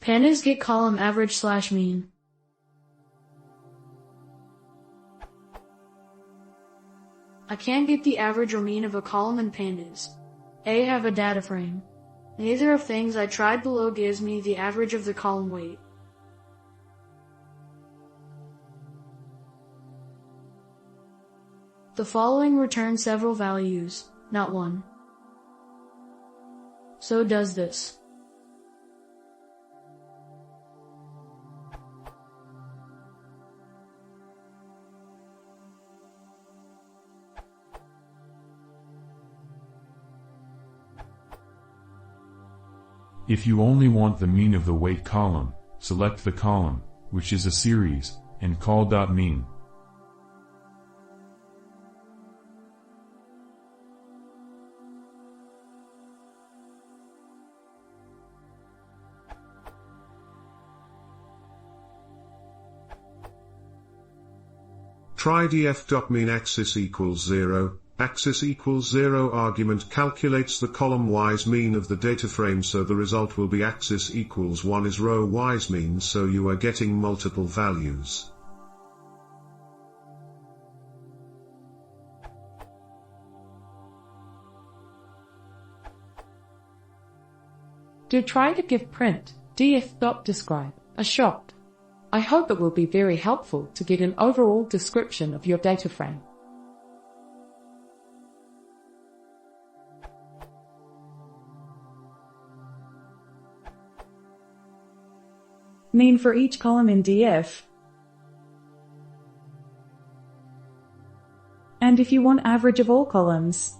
Pandas get column average/mean. I can't get the average or mean of a column in pandas. I have a data frame. Neither of things I tried below gives me the average of the column weight. The following return several values, not one. So does this. If you only want the mean of the weight column, select the column, which is a series, and call .mean. Try df.mean axis equals 0, axis equals 0 argument calculates the column-wise mean of the data frame, so the result will be axis equals 1 is row-wise mean, so you are getting multiple values. Do try to give print df.describe a shot. I hope it will be very helpful to get an overall description of your data frame. Mean for each column in df. And if you want average of all columns,